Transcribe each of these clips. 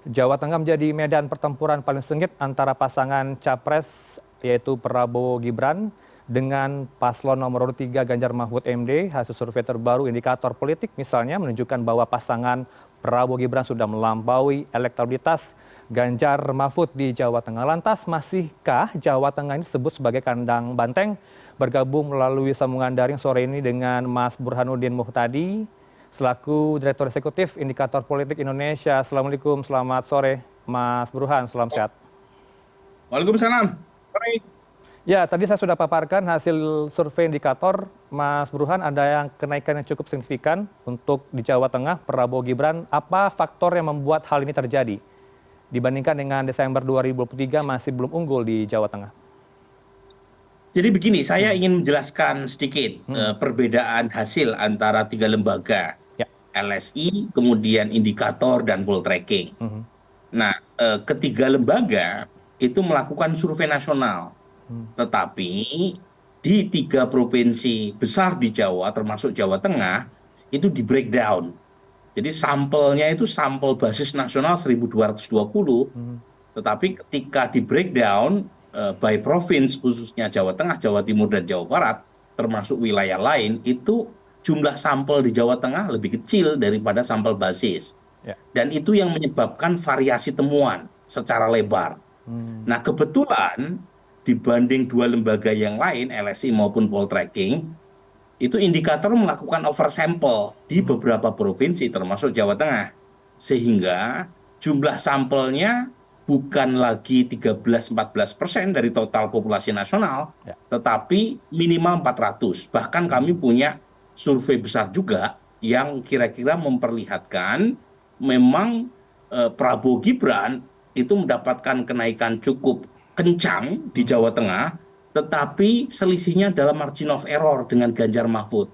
Jawa Tengah menjadi medan pertempuran paling sengit antara pasangan capres yaitu Prabowo Gibran dengan paslon nomor urut 3 Ganjar Mahfud MD. Hasil survei terbaru indikator politik misalnya menunjukkan bahwa pasangan Prabowo Gibran sudah melampaui elektabilitas Ganjar Mahfud di Jawa Tengah. Lantas masihkah Jawa Tengah ini disebut sebagai kandang banteng? Bergabung melalui sambungan daring sore ini dengan Mas Burhanuddin Muhtadi selaku Direktur Eksekutif Indikator Politik Indonesia. Assalamualaikum, selamat sore Mas Burhan, salam sehat. Waalaikumsalam. Sore. Ya, tadi saya sudah paparkan hasil survei indikator. Mas Burhan, ada yang kenaikan yang cukup signifikan untuk di Jawa Tengah, Prabowo Gibran. Apa faktor yang membuat hal ini terjadi? Dibandingkan dengan Desember 2023 masih belum unggul di Jawa Tengah. Jadi begini, saya ingin menjelaskan sedikit perbedaan hasil antara tiga lembaga, Ya. LSI, kemudian indikator, dan poltreking. Nah, ketiga lembaga itu melakukan survei nasional. Tetapi di tiga provinsi besar di Jawa, termasuk Jawa Tengah, itu di breakdown. Jadi sampelnya itu sampel basis nasional 1.220, tetapi ketika di breakdown by province, khususnya Jawa Tengah, Jawa Timur, dan Jawa Barat, termasuk wilayah lain, itu jumlah sampel di Jawa Tengah lebih kecil daripada sampel basis. Ya. Dan itu yang menyebabkan variasi temuan secara lebar. Nah, kebetulan dibanding dua lembaga yang lain, LSI maupun poltreking, itu indikator melakukan oversample di beberapa provinsi termasuk Jawa Tengah. Sehingga jumlah sampelnya bukan lagi 13-14% dari total populasi nasional, tetapi minimal 400. Bahkan kami punya survei besar juga yang kira-kira memperlihatkan memang Prabowo Gibran itu mendapatkan kenaikan cukup kencang di Jawa Tengah, tetapi selisihnya dalam margin of error dengan Ganjar Mahfud.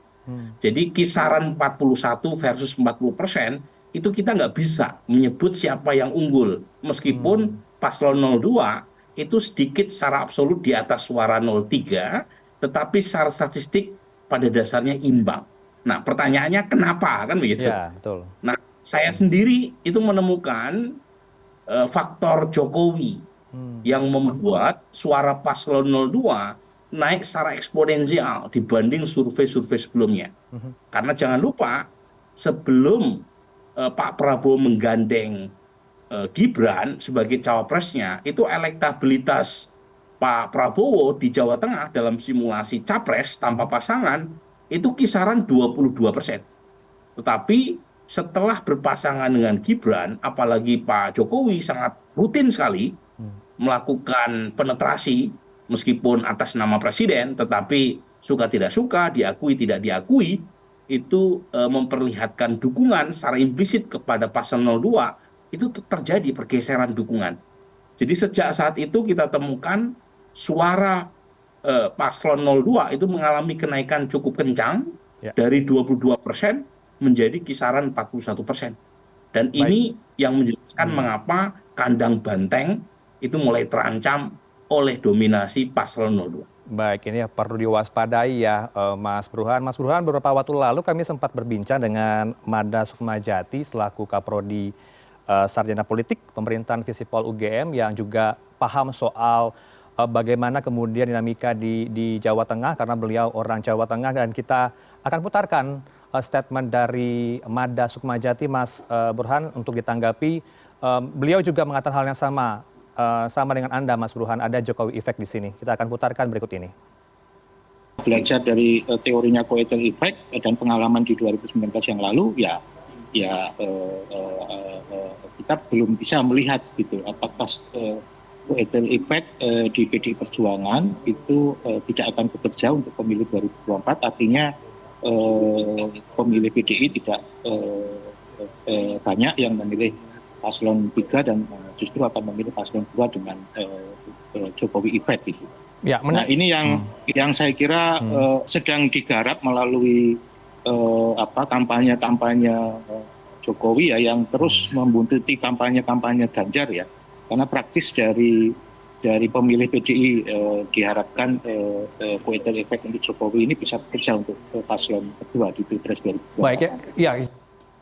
Jadi kisaran 41 versus 40%, itu kita nggak bisa menyebut siapa yang unggul. Meskipun paslon 02 itu sedikit secara absolut di atas suara 03, tetapi secara statistik pada dasarnya imbang. Nah, pertanyaannya kenapa, kan begitu? Ya, betul. Nah, saya sendiri itu menemukan faktor Jokowi yang membuat suara paslon 02 naik secara eksponensial dibanding survei-survei sebelumnya. Karena jangan lupa, sebelum Pak Prabowo menggandeng Gibran sebagai cawapresnya, itu elektabilitas Pak Prabowo di Jawa Tengah dalam simulasi capres tanpa pasangan itu kisaran 22%. Tetapi setelah berpasangan dengan Gibran, apalagi Pak Jokowi sangat rutin sekali melakukan penetrasi, meskipun atas nama presiden, tetapi suka tidak suka, diakui tidak diakui, itu memperlihatkan dukungan secara implisit kepada paslon 02, itu terjadi pergeseran dukungan. Jadi sejak saat itu kita temukan suara paslon 02 itu mengalami kenaikan cukup kencang dari 22% menjadi kisaran 41%. Dan ini yang menjelaskan mengapa kandang banteng itu mulai terancam oleh dominasi paslon 02. Baik, ini perlu diwaspadai ya Mas Burhan. Mas Burhan, beberapa waktu lalu kami sempat berbincang dengan Mada Sukmajati selaku Kaprodi Sarjana Politik Pemerintahan Visipol UGM yang juga paham soal bagaimana kemudian dinamika di Jawa Tengah karena beliau orang Jawa Tengah, dan kita akan putarkan statement dari Mada Sukmajati, Mas Burhan, untuk ditanggapi. Beliau juga mengatakan hal yang sama dengan Anda, Mas Burhan, ada Jokowi effect di sini. Kita akan putarkan berikut ini. Belajar dari teorinya Koetel effect dan pengalaman di 2019 yang lalu, kita belum bisa melihat gitu apakah Koetel effect di PDI Perjuangan itu tidak akan bekerja untuk pemilu 2024. Artinya pemilih PDI tidak banyak yang memilih paslon 3 dan justru akan memilih paslon 2 dengan Jokowi effect gitu. Ya, nah, ini yang saya kira sedang digarap melalui kampanye-kampanye Jokowi ya, yang terus membuntuti kampanye-kampanye Ganjar ya. Karena praktis dari pemilih PDI diharapkan Koetel effect untuk Jokowi ini bisa bekerja untuk paslon kedua di Pilpres 2024. Baik ya.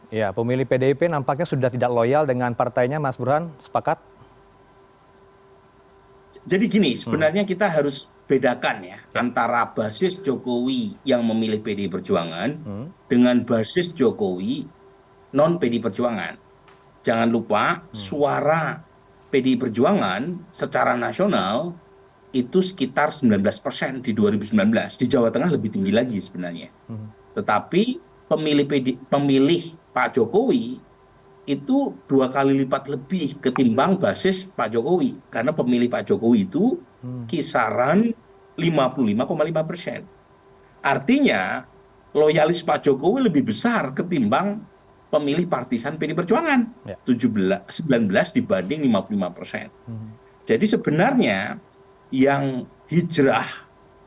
Ya, pemilih PDIP nampaknya sudah tidak loyal dengan partainya, Mas Burhan. Sepakat? Jadi gini, sebenarnya kita harus bedakan ya antara basis Jokowi yang memilih PDI Perjuangan dengan basis Jokowi non PDI Perjuangan. Jangan lupa suara PDI Perjuangan secara nasional itu sekitar 19% di 2019. Di Jawa Tengah lebih tinggi lagi sebenarnya. Tetapi pemilih Pak Jokowi itu 2 kali lipat lebih ketimbang basis Pak Jokowi. Karena pemilih Pak Jokowi itu kisaran 55,5%. Artinya loyalis Pak Jokowi lebih besar ketimbang pemilih partisan PDI Perjuangan. 19 dibanding 55%. Jadi sebenarnya yang hijrah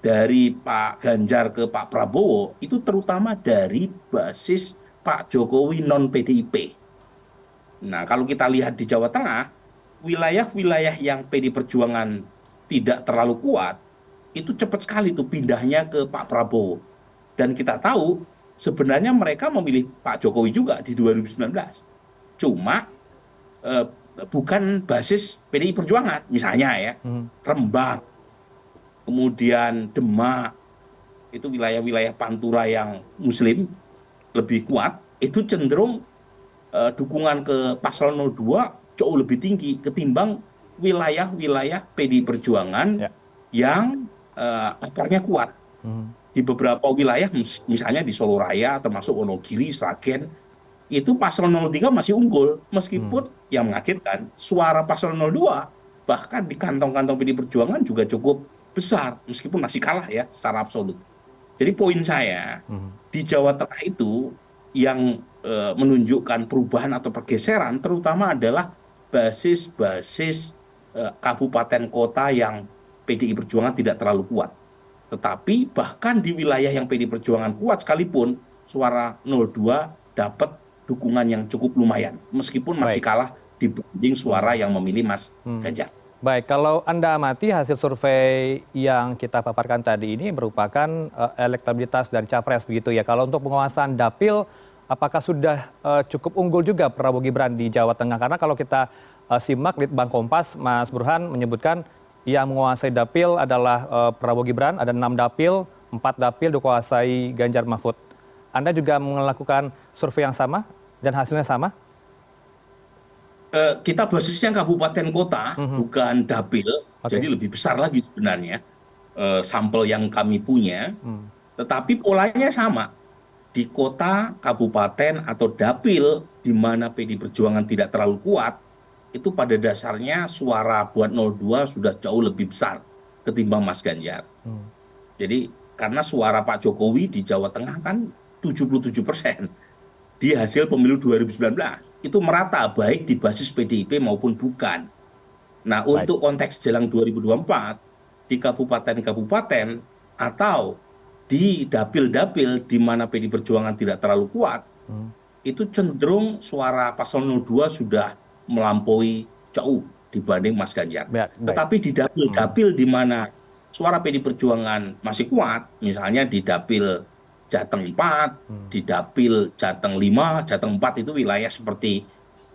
dari Pak Ganjar ke Pak Prabowo itu terutama dari basis Pak Jokowi non PDIP. Nah, kalau kita lihat di Jawa Tengah, wilayah-wilayah yang PDI Perjuangan tidak terlalu kuat, itu cepat sekali tuh pindahnya ke Pak Prabowo. Dan kita tahu, sebenarnya mereka memilih Pak Jokowi juga di 2019. Cuma bukan basis PDI Perjuangan, misalnya ya, Rembang, kemudian Demak, itu wilayah-wilayah Pantura yang Muslim lebih kuat, itu cenderung dukungan ke paslon 02 jauh lebih tinggi ketimbang wilayah-wilayah PDI Perjuangan yang akarnya kuat. Di beberapa wilayah, misalnya di Solo Raya, termasuk Wonogiri, Sragen, itu paslon 03 masih unggul, meskipun yang mengagetkan suara paslon 02 bahkan di kantong-kantong PDI Perjuangan juga cukup besar, meskipun masih kalah ya secara absolut. Jadi poin saya, di Jawa Tengah itu yang menunjukkan perubahan atau pergeseran terutama adalah basis-basis kabupaten kota yang PDI Perjuangan tidak terlalu kuat. Tetapi bahkan di wilayah yang PDI Perjuangan kuat sekalipun, suara 02 dapat dukungan yang cukup lumayan, meskipun masih kalah dibanding suara yang memilih Mas Ganjar. Baik, kalau Anda amati hasil survei yang kita paparkan tadi ini merupakan elektabilitas dari capres begitu ya. Kalau untuk penguasaan dapil, apakah sudah cukup unggul juga Prabowo Gibran di Jawa Tengah? Karena kalau kita simak di Litbang Kompas, Mas Burhan menyebutkan yang menguasai dapil adalah Prabowo Gibran, ada 6 dapil, 4 dapil dikuasai Ganjar Mahfud. Anda juga melakukan survei yang sama dan hasilnya sama? Kita basisnya kabupaten kota, bukan dapil, jadi lebih besar lagi sebenarnya sampel yang kami punya, tetapi polanya sama. Di kota, kabupaten, atau dapil di mana PDI Perjuangan tidak terlalu kuat, itu pada dasarnya suara buat 02 sudah jauh lebih besar ketimbang Mas Ganjar. Jadi karena suara Pak Jokowi di Jawa Tengah kan 77% di hasil pemilu 2019. Itu merata baik di basis PDIP maupun bukan. Nah, untuk konteks jelang 2024, di kabupaten-kabupaten atau di dapil-dapil di mana PDI Perjuangan tidak terlalu kuat, itu cenderung suara paslon 02 sudah melampaui jauh dibanding Mas Ganjar. Tetapi di dapil-dapil di mana suara PDI Perjuangan masih kuat, misalnya di dapil Jateng 4, di dapil Jateng 5, Jateng 4 itu wilayah seperti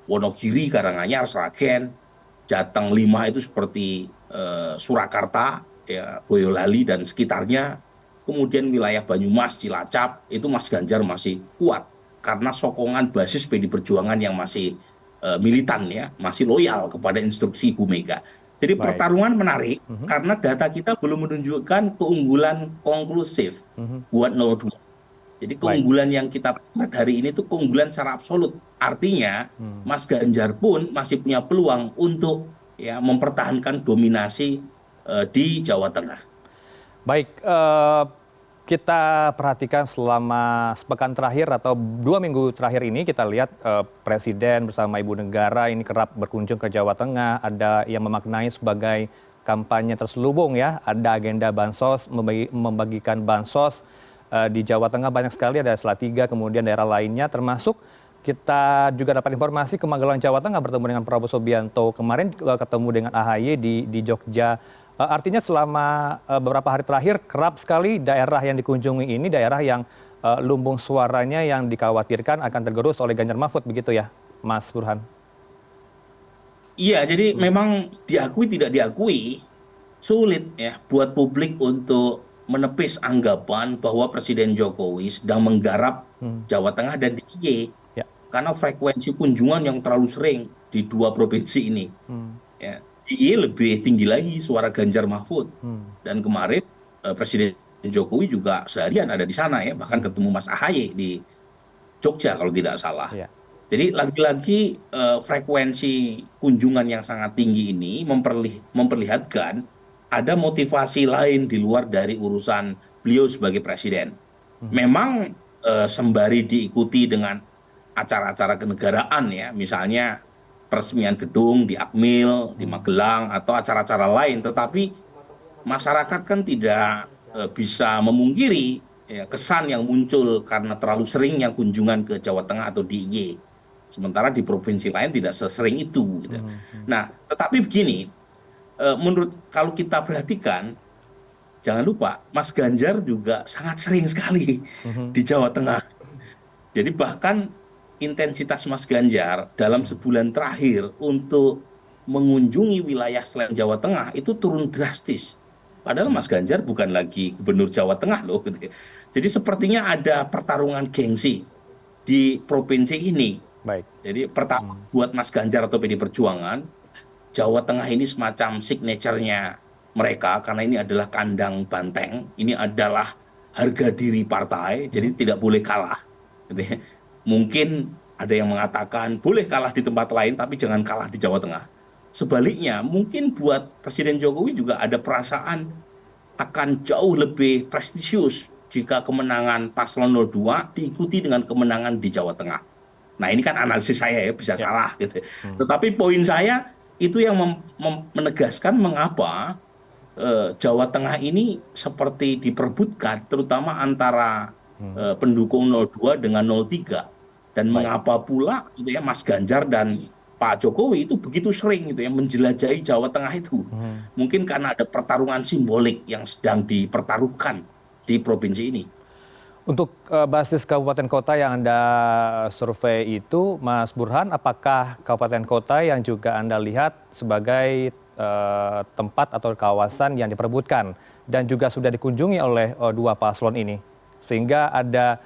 Wonogiri, Karanganyar, Sragen, Jateng 5 itu seperti Surakarta, ya, Boyolali dan sekitarnya, kemudian wilayah Banyumas, Cilacap, itu Mas Ganjar masih kuat, karena sokongan basis PDI Perjuangan yang masih militan ya, masih loyal kepada instruksi Ibu Mega. Jadi pertarungan menarik, karena data kita belum menunjukkan keunggulan konklusif buat 02. Jadi keunggulan yang kita lihat hari ini itu keunggulan secara absolut. Artinya Mas Ganjar pun masih punya peluang untuk ya mempertahankan dominasi di Jawa Tengah. Baik, kita perhatikan selama sepekan terakhir atau 2 minggu terakhir ini kita lihat Presiden bersama Ibu Negara ini kerap berkunjung ke Jawa Tengah. Ada yang memaknai sebagai kampanye terselubung ya. Ada agenda bansos, membagikan bansos. Di Jawa Tengah banyak sekali, ada Salatiga, kemudian daerah lainnya, termasuk kita juga dapat informasi ke Magelang, Jawa Tengah bertemu dengan Prabowo Subianto. Kemarin ketemu dengan AHY di Jogja. Artinya selama beberapa hari terakhir kerap sekali daerah yang dikunjungi ini daerah yang lumbung suaranya yang dikhawatirkan akan tergerus oleh Ganjar Mahfud begitu ya, Mas Burhan? Iya, jadi memang diakui tidak diakui sulit ya buat publik untuk menepis anggapan bahwa Presiden Jokowi sedang menggarap Jawa Tengah dan DIY Ya. karena frekuensi kunjungan yang terlalu sering di dua provinsi ini. Ya, DIY lebih tinggi lagi suara Ganjar Mahfud. Dan kemarin Presiden Jokowi juga seharian ada di sana ya, bahkan ketemu Mas AHY di Jogja kalau tidak salah. Ya. Jadi lagi-lagi frekuensi kunjungan yang sangat tinggi ini memperlihatkan ada motivasi lain di luar dari urusan beliau sebagai presiden. Memang sembari diikuti dengan acara-acara kenegaraan ya, misalnya peresmian gedung di Akmil, di Magelang, atau acara-acara lain, tetapi masyarakat kan tidak bisa memungkiri ya, kesan yang muncul karena terlalu seringnya kunjungan ke Jawa Tengah atau DIY. Sementara di provinsi lain tidak sesering itu. Gitu. Nah, tetapi begini, menurut kalau kita perhatikan, jangan lupa Mas Ganjar juga sangat sering sekali di Jawa Tengah. Jadi bahkan intensitas Mas Ganjar dalam sebulan terakhir untuk mengunjungi wilayah selain Jawa Tengah itu turun drastis. Padahal Mas Ganjar bukan lagi gubernur Jawa Tengah loh. Gitu. Jadi sepertinya ada pertarungan gengsi di provinsi ini. Baik. Jadi pertama buat Mas Ganjar atau PD Perjuangan, Jawa Tengah ini semacam signature-nya mereka karena ini adalah kandang banteng, ini adalah harga diri partai, jadi tidak boleh kalah. Gitu ya. Mungkin ada yang mengatakan boleh kalah di tempat lain tapi jangan kalah di Jawa Tengah. Sebaliknya, mungkin buat Presiden Jokowi juga ada perasaan akan jauh lebih prestisius jika kemenangan Paslon 02 diikuti dengan kemenangan di Jawa Tengah. Nah ini kan analisis saya ya, bisa salah gitu. Tetapi poin saya itu yang menegaskan mengapa Jawa Tengah ini seperti diperebutkan, terutama antara pendukung 02 dengan 03. Dan mengapa pula gitu ya, Mas Ganjar dan Pak Jokowi itu begitu sering gitu ya menjelajahi Jawa Tengah itu. Mungkin karena ada pertarungan simbolik yang sedang dipertaruhkan di provinsi ini. Untuk basis kabupaten kota yang Anda survei itu, Mas Burhan, apakah kabupaten kota yang juga Anda lihat sebagai tempat atau kawasan yang diperebutkan dan juga sudah dikunjungi oleh dua paslon ini? Sehingga ada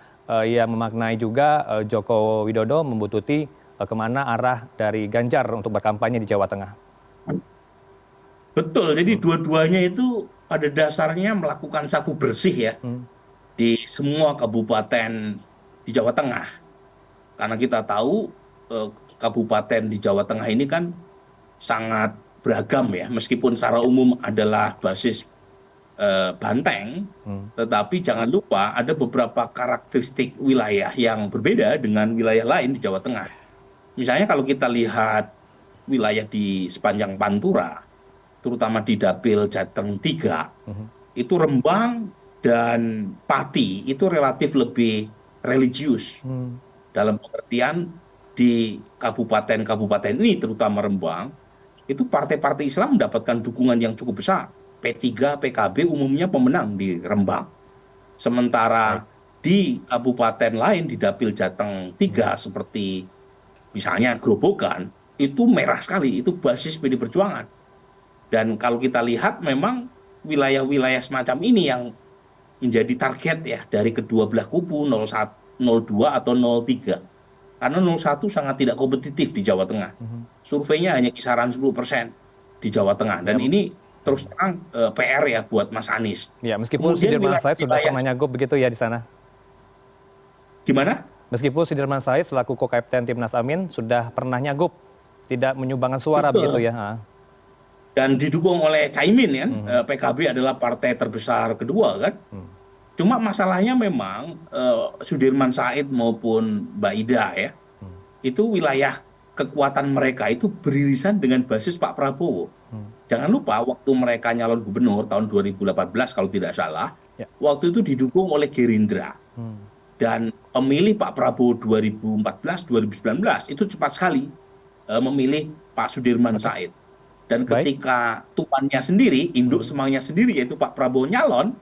yang memaknai juga Joko Widodo membututi kemana arah dari Ganjar untuk berkampanye di Jawa Tengah. Betul, jadi dua-duanya itu pada dasarnya melakukan sapu bersih ya. Di semua kabupaten di Jawa Tengah. Karena kita tahu kabupaten di Jawa Tengah ini kan sangat beragam ya, meskipun secara umum adalah basis banteng, tetapi jangan lupa ada beberapa karakteristik wilayah yang berbeda dengan wilayah lain di Jawa Tengah. Misalnya kalau kita lihat wilayah di sepanjang Pantura, terutama di Dapil Jateng 3, itu Rembang dan Pati itu relatif lebih religius. Dalam pengertian di kabupaten-kabupaten ini, terutama Rembang, itu partai-partai Islam mendapatkan dukungan yang cukup besar. P3, PKB umumnya pemenang di Rembang. Sementara di kabupaten lain di Dapil Jateng 3 seperti misalnya Grobogan, itu merah sekali, itu basis PD Perjuangan. Dan kalau kita lihat memang wilayah-wilayah semacam ini yang menjadi target ya dari kedua belah kubu 01, 02 atau 03. Karena 01 sangat tidak kompetitif di Jawa Tengah. Surveinya hanya kisaran 10% di Jawa Tengah. Dan ini terus terang PR ya buat Mas Anies. Ya, meskipun Sudirman Said sudah pernah nyagup begitu ya di sana. Gimana? Meskipun Sudirman Said selaku co-kapten Timnas Amin sudah pernah nyagup, tidak menyumbangkan suara. Betul. Begitu ya. Dan didukung oleh Caimin kan, PKB adalah partai terbesar kedua kan. Cuma masalahnya memang Sudirman Said maupun Mbak Ida ya, itu wilayah kekuatan mereka itu beririsan dengan basis Pak Prabowo. Jangan lupa waktu mereka nyalon gubernur tahun 2018 kalau tidak salah, waktu itu didukung oleh Gerindra. Dan pemilih Pak Prabowo 2014-2019 itu cepat sekali memilih Pak Sudirman Said. Dan ketika tuannya sendiri, induk semangnya sendiri, yaitu Pak Prabowo nyalon,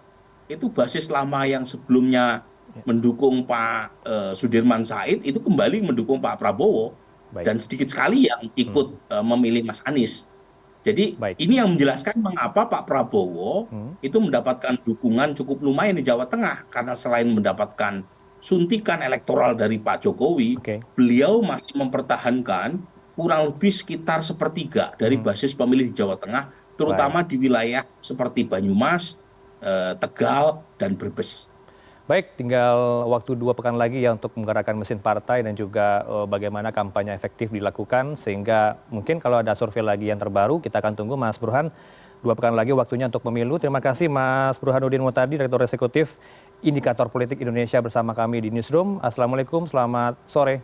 itu basis lama yang sebelumnya mendukung Pak Sudirman Said itu kembali mendukung Pak Prabowo. Baik. Dan sedikit sekali yang ikut memilih Mas Anies. Jadi Baik. ini yang menjelaskan mengapa Pak Prabowo itu mendapatkan dukungan cukup lumayan di Jawa Tengah. Karena selain mendapatkan suntikan elektoral dari Pak Jokowi, Oke. beliau masih mempertahankan kurang lebih sekitar sepertiga dari basis pemilih di Jawa Tengah, terutama di wilayah seperti Banyumas, Tegal, dan Brebes. Baik, tinggal waktu 2 pekan lagi ya untuk menggerakkan mesin partai dan juga bagaimana kampanye efektif dilakukan, sehingga mungkin kalau ada survei lagi yang terbaru kita akan tunggu Mas Burhan. 2 pekan lagi waktunya untuk pemilu. Terima kasih Mas Burhanuddin Muhtadi, Direktur Eksekutif Indikator Politik Indonesia bersama kami di Newsroom. Assalamualaikum, selamat sore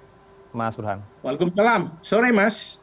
Mas Burhan. Waalaikumsalam. Sore Mas.